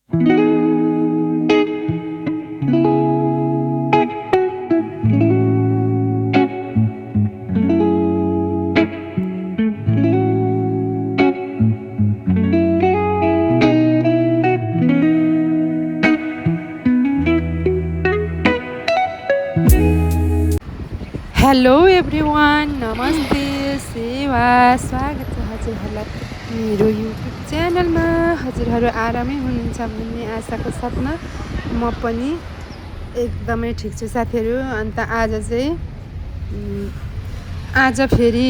Hello everyone, नमस्ते, सेवा, स्वागत छ हजुरहरूलाई मेरो युट्युब च्यानलमा। हजुरहरू आरामै हुनुहुन्छ भन्ने आशाको साथमा म पनि एकदमै ठिक छु साथीहरू। अन्त आज फेरि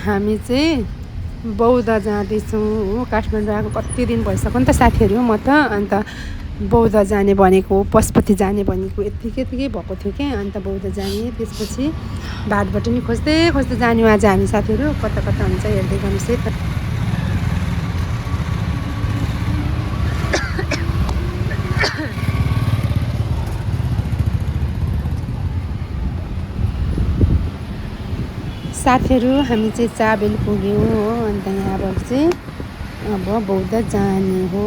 हामी चाहिँ बौद्ध जाँदैछौँ हो। काठमाडौँ आएको कति दिन भइसक्यो नि त साथीहरू। म त अन्त बौद्ध जाने भनेको, पशुपति जाने भनेको यत्तिकै भएको थियो क्या। अन्त बौद्ध जाने, त्यसपछि बाटोबाट नि खोज्दै जाने आज हामी साथीहरू। कता हुन्छ हेर्दै गर्नुहोस् है त। साथीहरू हामी चाहिँ चाबेल पुग्यौँ हो। अन्त यहाँबाट चाहिँ अब बौद्ध जाने हो।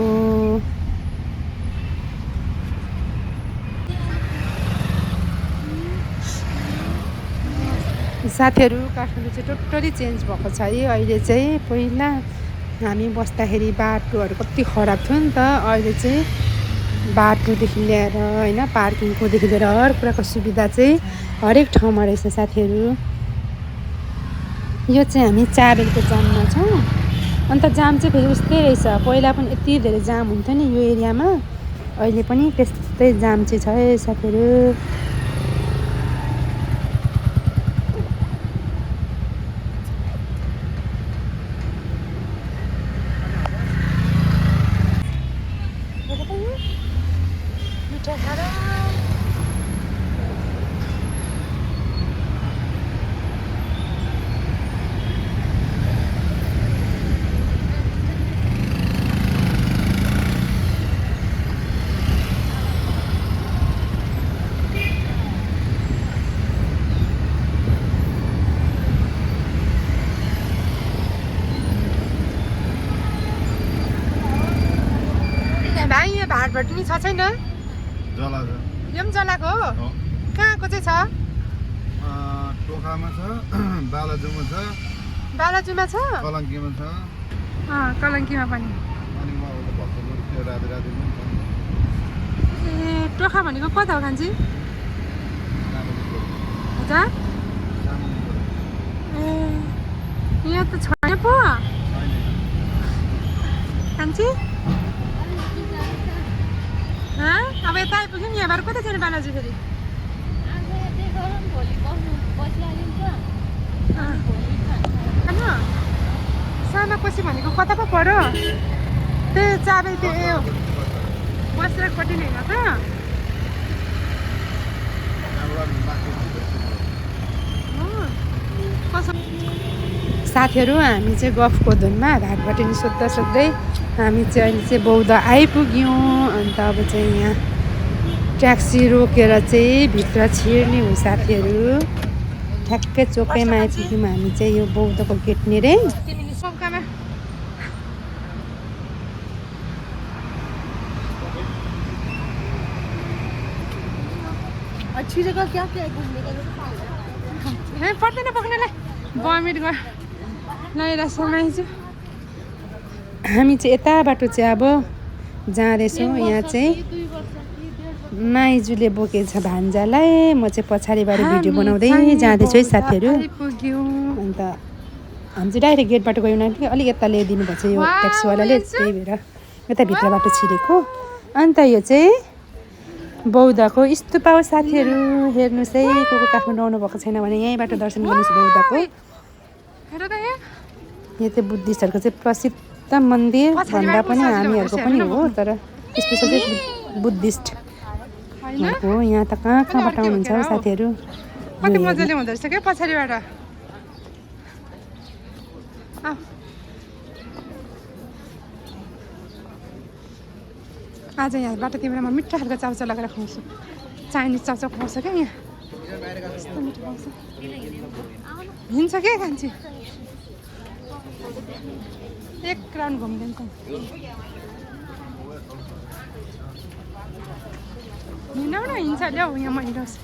साथीहरू काठमाडौँ चाहिँ टोटली चेन्ज भएको छ है अहिले चाहिँ। पहिला हामी बस्दाखेरि बाटोहरू कति खराब थियो नि त। अहिले चाहिँ बाटोदेखि लिएर होइन, पार्किङकोदेखि लिएर हर कुराको सुविधा चाहिँ हरेक ठाउँमा रहेछ साथीहरू। यो चाहिँ हामी चाबेलको जाममा छौँ। अन्त जाम चाहिँ फेरि उस्तै रहेछ। पहिला पनि यति धेरै जाम हुन्थ्यो नि यो एरियामा, अहिले पनि त्यस्तै जाम चाहिँ छ है साथीहरू। भाइ यो भाटबाट नि छ छैन? जलाको। यो पनि जलाको हो? कहाँको चाहिँ छ? टोखामा छ, बालाजुमा छ, बालाजुमा छ, कलङ्कीमा छ, कलङ्कीमा पनि। अनि म उता भक्तपुर त्यो राति पनि छ। ए टोखा भनेको कता हो कान्छी? हजुर? ए यहाँ त छैन पो कान्छी। अब यता आइपुग्यो नि। यहाँबाट कता जाने बालाजु फेरि? सामाकोसी भनेको कता पो पऱ्यो? त्यही चाबेल त्यो ए बस्राकपट्टि नै होइन त? साथीहरू हामी चाहिँ गफको धुनमा घाटबाट नि सोध्दै हामी चाहिँ अहिले चाहिँ बौद्ध आइपुग्यौँ। अन्त अब चाहिँ यहाँ ट्याक्सी रोकेर चाहिँ भित्र छिर्ने हो साथीहरू। ठ्याक्कै चोकैमा आइपुग्यौँ हामी चाहिँ यो बौद्धको गेटनिर। पर्दैन पक्नलाई बमिट गर ल समाइछु। हामी चाहिँ यता बाटो चाहिँ अब जाँदैछौँ। यहाँ चाहिँ माइजूले बोकेछ भान्जालाई। म चाहिँ पछाडिबाट भिडियो बनाउँदै जाँदैछु है साथीहरू। अन्त हामी चाहिँ डाइरेक्ट गेटबाट गयौँ न, अलिक यता ल्याइदिनु भएको छ यो ट्याक्सीवालाले, त्यही भएर यता भित्र बाटो छिरेको। अन्त यो चाहिँ बौद्धको स्तूपा हो साथीहरू। हेर्नुहोस् है, को काठमाडौँ आउनु भएको छैन भने यहीँबाट दर्शन गर्नुहोस् बौद्धको। यो चाहिँ बुद्धिस्टहरूको चाहिँ प्रसिद्ध मन्दिर भन्दा पनि हामीहरूको पनि हो, तर स्पेसल चाहिँ बुद्धिस्टहरूको हो। यहाँ त कहाँबाट आउनुहुन्छ हो साथीहरू। कति मजाले हुँदो रहेछ क्या पछाडिबाट। आज यहाँबाट तिमीलाई म मिठो खालको चाउचाउ लगाएर खुवाउँछु। चाइनिज चाउचाउ खुवाउँछ क्या यहाँ। कस्तो मिठो खुवाउँछ। हिँड्छ क्या कान्छी। एक राउन्ड घुम्दैन त। हिँड्छ ल्याउ यहाँ महिरोस्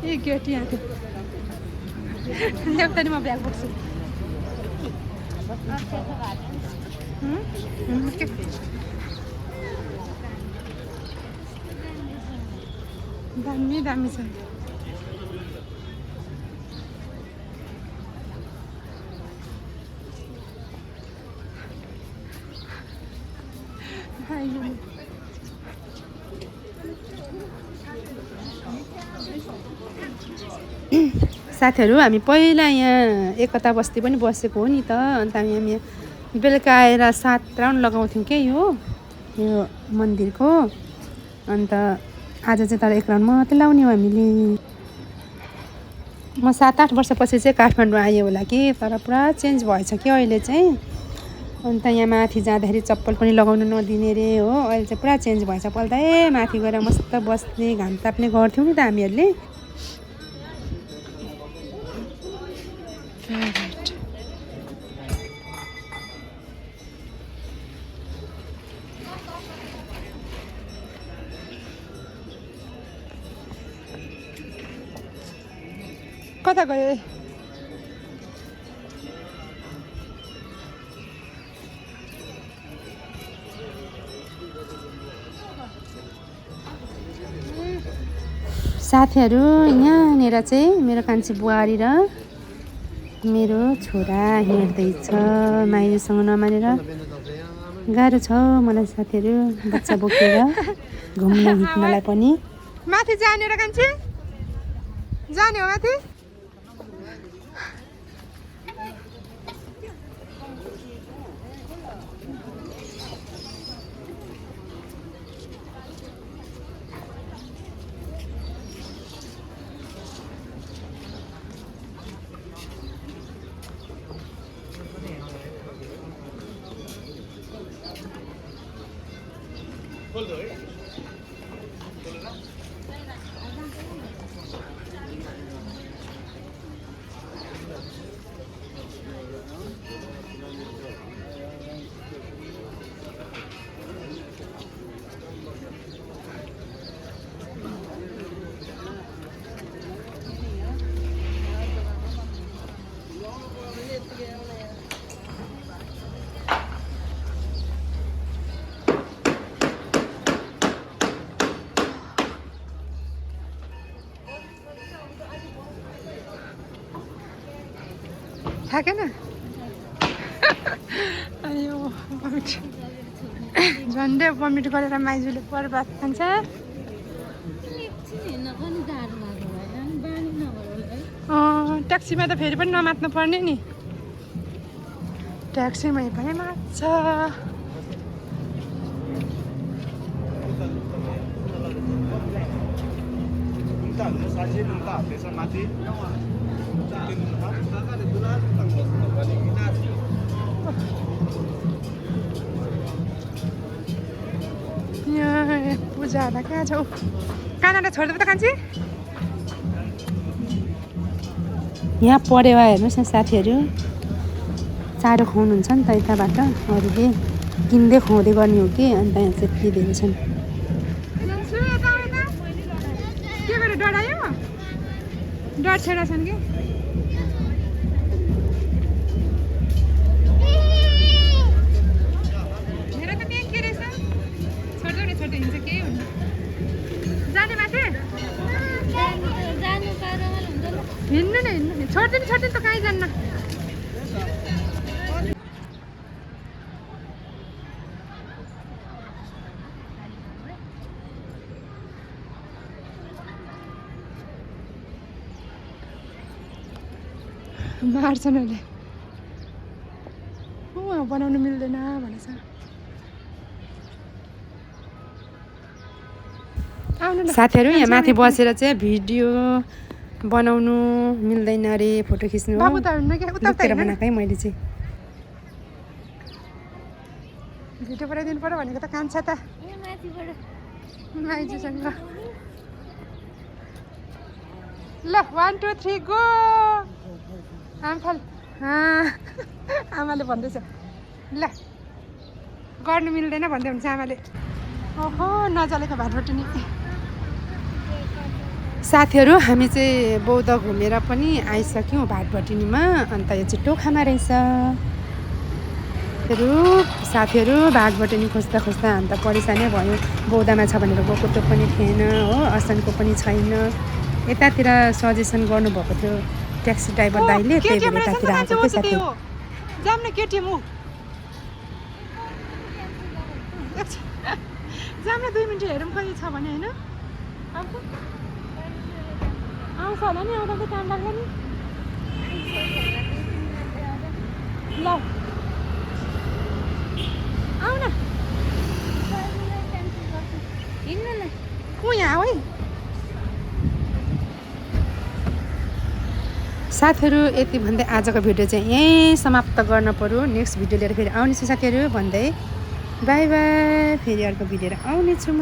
ए गेट यहाँ थियो ल्याउ त नि म ब्याग बोक्छु दामी दामी छ साथीहरू हामी पहिला यहाँ एकता बस्ती पनि बसेको हो नि त अन्त हामी बेलुका आएर 7 राउन्ड लगाउँथ्यौँ के यो मन्दिरको अन्त आज चाहिँ तर 1 राउन्ड मात्रै लाउने हो हामीले म 7-8 वर्षपछि चाहिँ काठमाडौँ आएँ होला कि तर पुरा चेन्ज भएछ कि अहिले चाहिँ अन्त यहाँ माथि जाँदाखेरि चप्पल पनि लगाउनु नदिने रे हो अहिले चाहिँ पुरा चेन्ज भएछ पहिला त माथि गएर मस्त बस्ने घाम ताप्ने गर्थ्यौँ नि त हामीहरूले कता गयो साथीहरू यहाँनिर चाहिँ मेरो कान्छी बुहारी र मेरो छोरा हिँड्दैछ माइलीसँग नमानेर गाह्रो छ मलाई साथीहरू बच्चा बोकेर घुम्न हिँड्नलाई पनि माथि जाने र कान्छी जाने हो माथि थाकेन अयो भमिट झन्डै भमिट गरेर माइजूले बर्बाद खान्छ ट्याक्सीमा त फेरि पनि नमात्नु पर्ने नि ट्याक्सीमै पनि मात्छ पूजा होला कहाँ छौ कानालाई छोडिदिनु त कान्छी यहाँ परेवा हेर्नुहोस् न साथीहरू चारो खुवाउनुहुन्छ नि त यताबाट अरूले किन्दै खुवाउँदै गर्ने हो कि अन्त यहाँ चाहिँ यति धेरै छन् के गरेर डरायो डर छेडा छन् कि हिँड्नु नै हिँड्नु छोडिदिनु त कहीँ जान्न मार्छन् उसले बनाउनु मिल्दैन भनेछ साथीहरू यहाँ माथि बसेर चाहिँ भिडियो बनाउनु मिल्दैन अरे फोटो खिच्नु लुकेर बनाएको है मैले चाहिँ भिडियो बनाइदिनु पर्यो भनेको त कान्छ त माइजूसँग ल 1 2 3 गो आमफल आमाले भन्दैछ ल गर्नु मिल्दैन भन्दै हुन्छ आमाले ओहो नजलेको भातबाट नि साथीहरू हामी चाहिँ बौद्ध घुमेर पनि आइसक्यौँ भाटभटिनीमा अन्त यो चाहिँ टोखामा रहेछ साथीहरू भाटभटिनी खोज्दा खोज्दा अन्त परेसानै भयो बौद्धमा छ भनेर गएको त्यो पनि थिएन हो असानको पनि छैन यतातिर सजेसन गर्नुभएको थियो ट्याक्सी ड्राइभर दाइले त्यही भएर यतातिर आएको थियो साथीहरू जाम न केटिएम हो जाम न 2 मिनट हेरौँ कहिले छ भने होइन आउँछ होला नि आउँदा त टाइम लाग्ला नि ल आऊ न हिँड्नु न ऊ यहाँ है साथीहरू यति भन्दै आजको भिडियो चाहिँ यहीँ समाप्त गर्न पर्यो नेक्स्ट भिडियो लिएर फेरि आउनेछु साथीहरू भन्दै बाई बाई फेरि अर्को भिडियो लिएर आउनेछु म